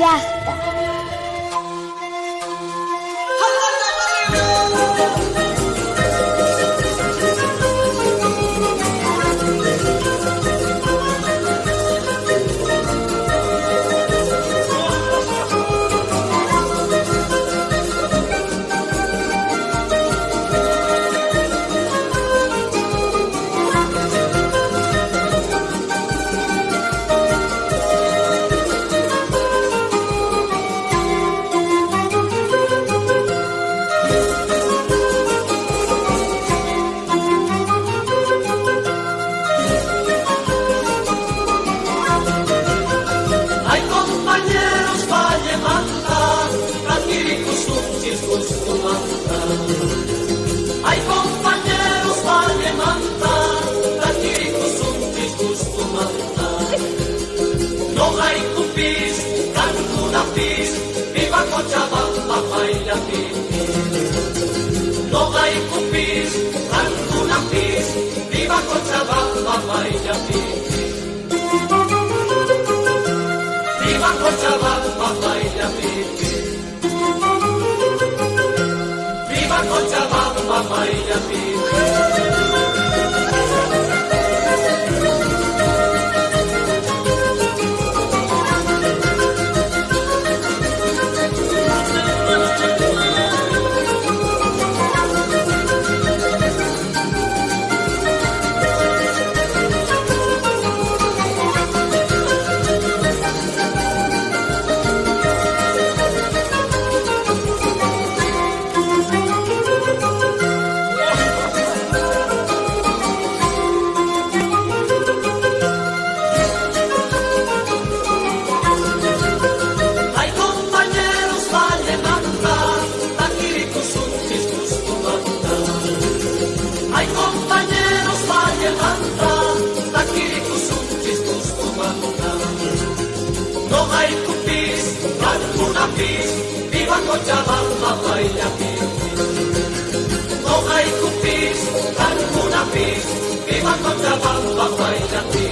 llaqta. Ay, compañeros, vale manta, takirikusuntis gusto manta. No hay cupis, cantunapis, viva Cochabamba, baila pipi. No hay cupis, cantunapis, viva Cochabamba, baila pipi. Viva Cochabamba, baila pipi. Viva Cochabamba, baila pipi. Viva Cochabamba, baila pipi. No hay cupis, alguna pis. Viva Cochabamba, baila pipi.